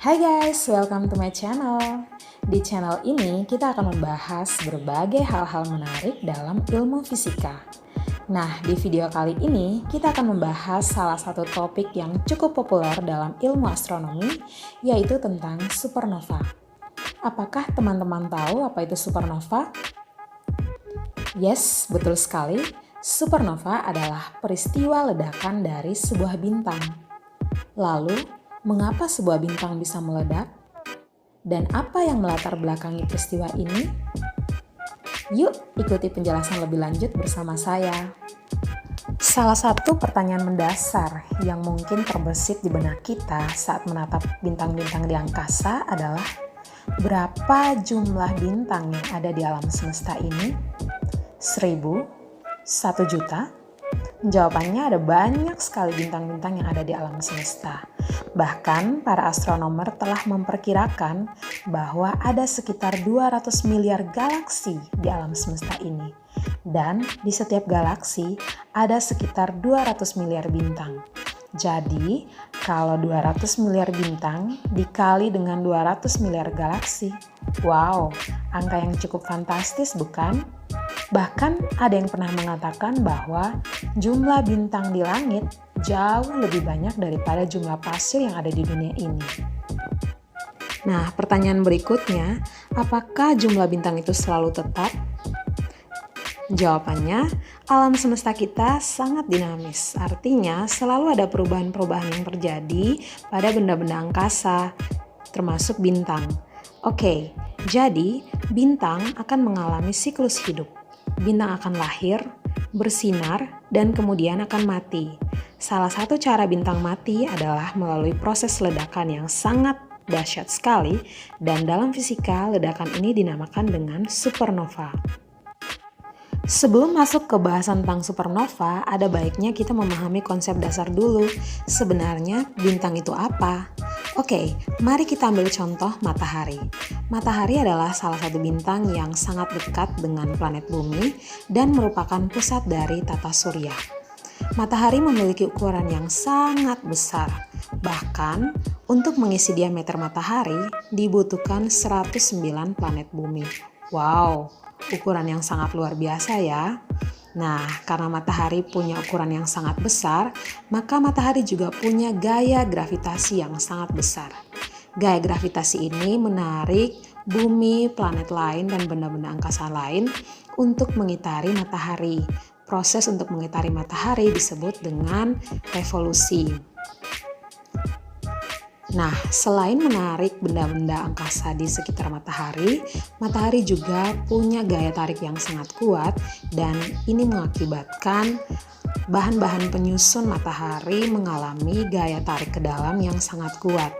Hai guys, welcome to my channel. Di channel ini kita akan membahas berbagai hal-hal menarik dalam ilmu fisika. Nah, di video kali ini kita akan membahas salah satu topik yang cukup populer dalam ilmu astronomi, yaitu tentang supernova. Apakah teman-teman tahu apa itu supernova? Yes, betul sekali. Supernova adalah peristiwa ledakan dari sebuah bintang. Lalu, mengapa sebuah bintang bisa meledak? Dan apa yang melatar belakangi peristiwa ini? Yuk, ikuti penjelasan lebih lanjut bersama saya. Salah satu pertanyaan mendasar yang mungkin terbesit di benak kita saat menatap bintang-bintang di angkasa adalah berapa jumlah bintang yang ada di alam semesta ini? 1000? 1 juta? Jawabannya ada banyak sekali bintang-bintang yang ada di alam semesta. Bahkan para astronomer telah memperkirakan bahwa ada sekitar 200 miliar galaksi di alam semesta ini. Dan di setiap galaksi ada sekitar 200 miliar bintang. Jadi, kalau 200 miliar bintang dikali dengan 200 miliar galaksi, wow, angka yang cukup fantastis bukan? Bahkan ada yang pernah mengatakan bahwa jumlah bintang di langit jauh lebih banyak daripada jumlah pasir yang ada di dunia ini. Nah, pertanyaan berikutnya, apakah jumlah bintang itu selalu tetap? Jawabannya, alam semesta kita sangat dinamis. Artinya, selalu ada perubahan-perubahan yang terjadi pada benda-benda angkasa, termasuk bintang. Oke, jadi bintang akan mengalami siklus hidup. Bintang akan lahir, bersinar, dan kemudian akan mati. Salah satu cara bintang mati adalah melalui proses ledakan yang sangat dahsyat sekali, dan dalam fisika ledakan ini dinamakan dengan supernova. Sebelum masuk ke bahasan tentang supernova, ada baiknya kita memahami konsep dasar dulu. Sebenarnya bintang itu apa? Oke, mari kita ambil contoh matahari. Matahari adalah salah satu bintang yang sangat dekat dengan planet bumi dan merupakan pusat dari tata surya. Matahari memiliki ukuran yang sangat besar. Bahkan, untuk mengisi diameter matahari dibutuhkan 109 planet bumi. Wow, ukuran yang sangat luar biasa ya. Nah, karena matahari punya ukuran yang sangat besar, maka matahari juga punya gaya gravitasi yang sangat besar. Gaya gravitasi ini menarik bumi, planet lain, dan benda-benda angkasa lain untuk mengitari matahari. Proses untuk mengitari matahari disebut dengan revolusi. Nah, selain menarik benda-benda angkasa di sekitar matahari, matahari juga punya gaya tarik yang sangat kuat dan ini mengakibatkan bahan-bahan penyusun matahari mengalami gaya tarik ke dalam yang sangat kuat.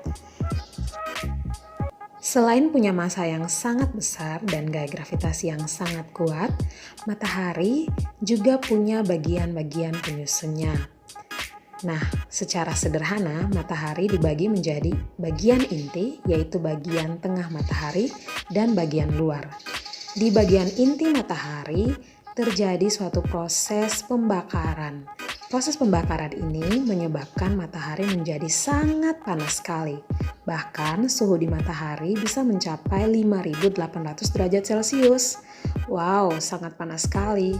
Selain punya massa yang sangat besar dan gaya gravitasi yang sangat kuat, matahari juga punya bagian-bagian penyusunnya. Nah, secara sederhana, matahari dibagi menjadi bagian inti, yaitu bagian tengah matahari, dan bagian luar. Di bagian inti matahari, terjadi suatu proses pembakaran. Proses pembakaran ini menyebabkan matahari menjadi sangat panas sekali. Bahkan, suhu di matahari bisa mencapai 5.800 derajat Celcius. Wow, sangat panas sekali.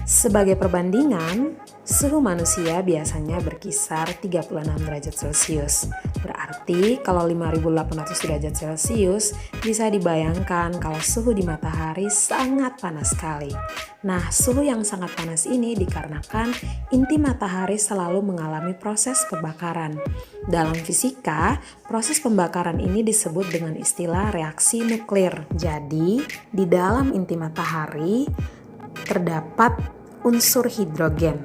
Sebagai perbandingan, suhu manusia biasanya berkisar 36 derajat Celcius. Berarti kalau 5.800 derajat Celcius bisa dibayangkan kalau suhu di matahari sangat panas sekali. Nah, suhu yang sangat panas ini dikarenakan inti matahari selalu mengalami proses pembakaran. Dalam fisika, proses pembakaran ini disebut dengan istilah reaksi nuklir. Jadi, di dalam inti matahari terdapat unsur hidrogen.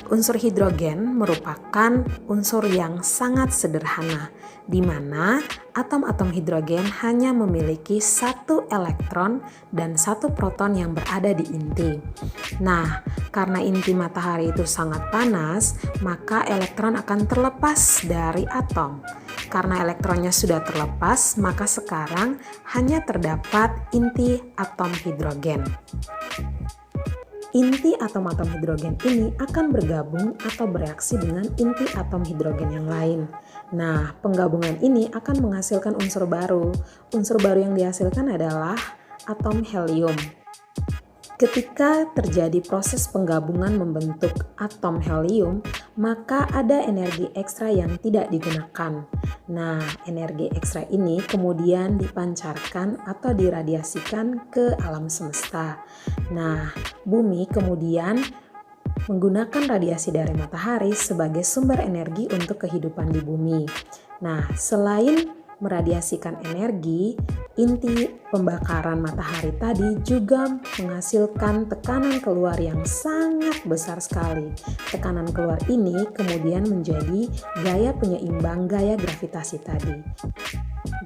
Unsur hidrogen merupakan unsur yang sangat sederhana, di mana atom-atom hidrogen hanya memiliki satu elektron dan satu proton yang berada di inti. Nah, karena inti matahari itu sangat panas, maka elektron akan terlepas dari atom. Karena elektronnya sudah terlepas, maka sekarang hanya terdapat inti atom hidrogen. Inti atom-atom hidrogen ini akan bergabung atau bereaksi dengan inti atom hidrogen yang lain. Nah, penggabungan ini akan menghasilkan unsur baru. Unsur baru yang dihasilkan adalah atom helium. Ketika terjadi proses penggabungan membentuk atom helium, maka ada energi ekstra yang tidak digunakan. Nah, energi ekstra ini kemudian dipancarkan atau diradiasikan ke alam semesta. Nah, bumi kemudian menggunakan radiasi dari matahari sebagai sumber energi untuk kehidupan di bumi. Nah, selain meradiasikan energi, inti pembakaran matahari tadi juga menghasilkan tekanan keluar yang sangat besar sekali. Tekanan keluar ini kemudian menjadi gaya penyeimbang gaya gravitasi tadi.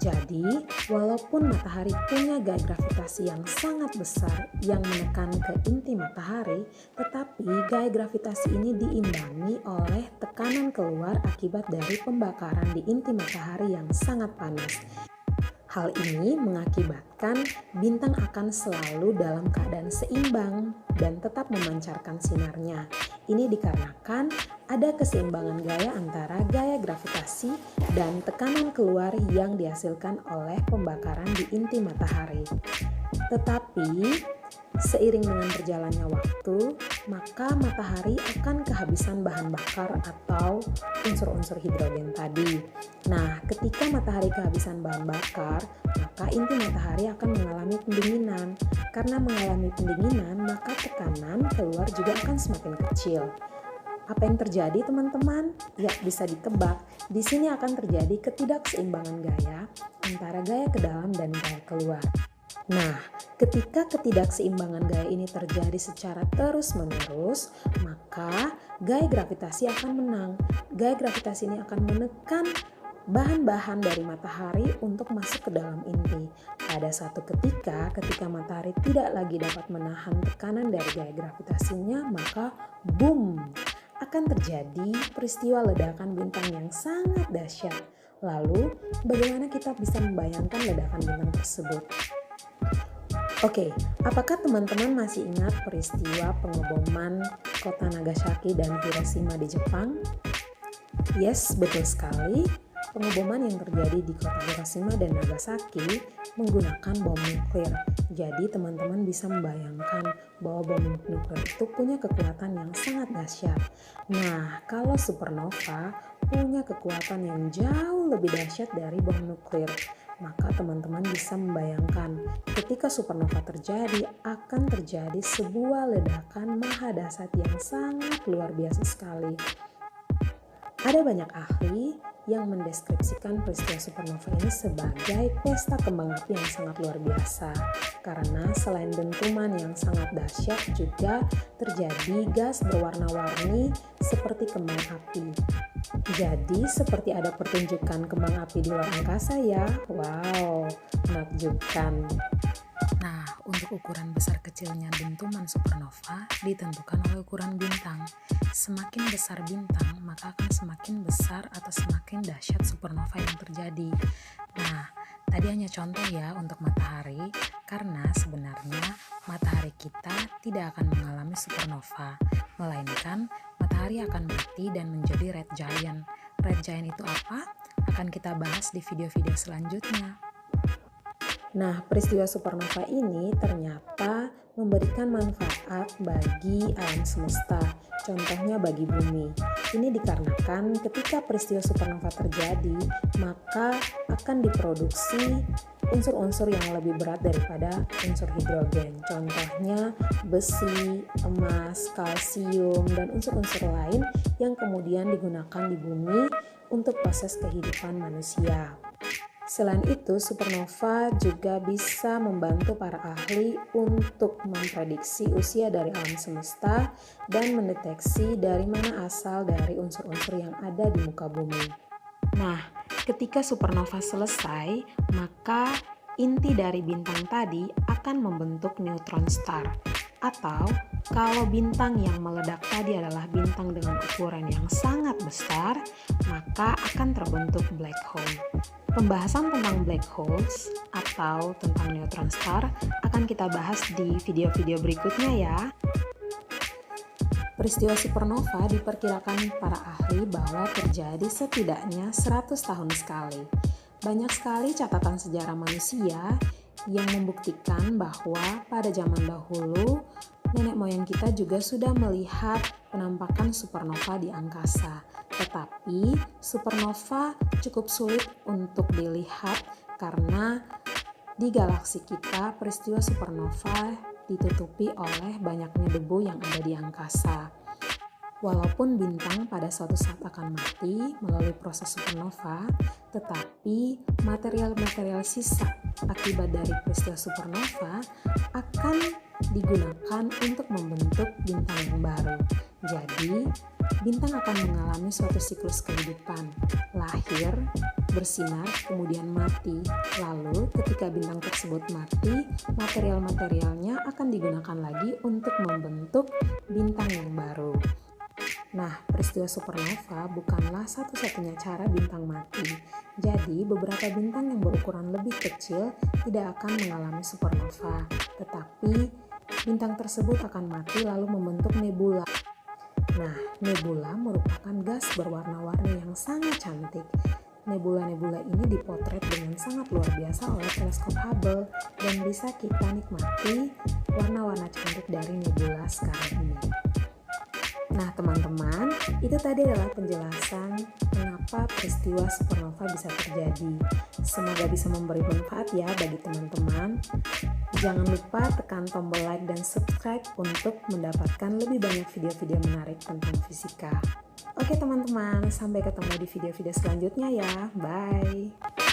Jadi, walaupun matahari punya gaya gravitasi yang sangat besar yang menekan ke inti matahari, tetapi gaya gravitasi ini diimbangi oleh tekanan keluar akibat dari pembakaran di inti matahari yang sangat panas. Hal ini mengakibatkan bintang akan selalu dalam keadaan seimbang dan tetap memancarkan sinarnya. Ini dikarenakan ada keseimbangan gaya antara gaya gravitasi dan tekanan keluar yang dihasilkan oleh pembakaran di inti matahari. Tetapi, seiring dengan berjalannya waktu, maka matahari akan kehabisan bahan bakar atau unsur-unsur hidrogen tadi. Nah, ketika matahari kehabisan bahan bakar, maka inti matahari akan mengalami pendinginan. Karena mengalami pendinginan, maka tekanan keluar juga akan semakin kecil. Apa yang terjadi, teman-teman? Ya, bisa ditebak. Di sini akan terjadi ketidakseimbangan gaya antara gaya ke dalam dan gaya keluar. Nah, ketika ketidakseimbangan gaya ini terjadi secara terus-menerus, maka gaya gravitasi akan menang. Gaya gravitasi ini akan menekan bahan-bahan dari matahari untuk masuk ke dalam inti. Pada suatu ketika matahari tidak lagi dapat menahan tekanan dari gaya gravitasinya, maka boom! Akan terjadi peristiwa ledakan bintang yang sangat dahsyat. Lalu, bagaimana kita bisa membayangkan ledakan bintang tersebut? Oke, apakah teman-teman masih ingat peristiwa pengeboman kota Nagasaki dan Hiroshima di Jepang? Yes, betul sekali. Pengeboman yang terjadi di kota Hiroshima dan Nagasaki menggunakan bom nuklir. Jadi teman-teman bisa membayangkan bahwa bom nuklir itu punya kekuatan yang sangat dahsyat. Nah, kalau supernova punya kekuatan yang jauh lebih dahsyat dari bom nuklir. Maka teman-teman bisa membayangkan ketika supernova terjadi akan terjadi sebuah ledakan maha dahsyat yang sangat luar biasa sekali. Ada banyak ahli yang mendeskripsikan peristiwa supernova ini sebagai pesta kembang api yang sangat luar biasa. Karena selain dentuman yang sangat dahsyat juga terjadi gas berwarna-warni seperti kembang api. Jadi seperti ada pertunjukan kembang api di luar angkasa ya. Wow, menakjubkan. Nah, untuk ukuran besar kecilnya dentuman supernova ditentukan oleh ukuran bintang. Semakin besar bintang, maka akan semakin besar atau semakin dahsyat supernova yang terjadi. Nah, tadi hanya contoh ya untuk matahari, karena sebenarnya matahari kita tidak akan mengalami supernova, melainkan matahari akan mati dan menjadi red giant. Red giant itu apa? Akan kita bahas di video-video selanjutnya. Nah, peristiwa supernova ini ternyata memberikan manfaat bagi alam semesta, contohnya bagi bumi. Ini dikarenakan ketika peristiwa supernova terjadi, maka akan diproduksi unsur-unsur yang lebih berat daripada unsur hidrogen. Contohnya besi, emas, kalsium, dan unsur-unsur lain yang kemudian digunakan di bumi untuk proses kehidupan manusia. Selain itu, supernova juga bisa membantu para ahli untuk memprediksi usia dari alam semesta dan mendeteksi dari mana asal dari unsur-unsur yang ada di muka bumi. Nah, ketika supernova selesai, maka inti dari bintang tadi akan membentuk neutron star. Atau kalau bintang yang meledak tadi adalah bintang dengan ukuran yang sangat besar, maka akan terbentuk black hole. Pembahasan tentang black holes atau tentang neutron star akan kita bahas di video-video berikutnya ya. Peristiwa supernova diperkirakan para ahli bahwa terjadi setidaknya 100 tahun sekali. Banyak sekali catatan sejarah manusia yang membuktikan bahwa pada zaman dahulu, nenek moyang kita juga sudah melihat penampakan supernova di angkasa. Tetapi supernova cukup sulit untuk dilihat karena di galaksi kita peristiwa supernova ditutupi oleh banyaknya debu yang ada di angkasa. Walaupun bintang pada suatu saat akan mati melalui proses supernova, tetapi material-material sisa akibat dari peristiwa supernova akan digunakan untuk membentuk bintang yang baru. Jadi, bintang akan mengalami suatu siklus kehidupan, lahir, bersinar, kemudian mati. Lalu, ketika bintang tersebut mati, material-materialnya akan digunakan lagi untuk membentuk bintang yang baru. Nah, peristiwa supernova bukanlah satu-satunya cara bintang mati. Jadi, beberapa bintang yang berukuran lebih kecil tidak akan mengalami supernova, tetapi bintang tersebut akan mati lalu membentuk nebula. Nah, nebula merupakan gas berwarna-warni yang sangat cantik. Nebula-nebula ini dipotret dengan sangat luar biasa oleh teleskop Hubble dan bisa kita nikmati warna-warna cantik dari nebula sekarang ini. Nah teman-teman, itu tadi adalah penjelasan kenapa peristiwa supernova bisa terjadi. Semoga bisa memberi manfaat ya bagi teman-teman. Jangan lupa tekan tombol like dan subscribe untuk mendapatkan lebih banyak video-video menarik tentang fisika. Oke teman-teman, sampai ketemu di video-video selanjutnya ya. Bye!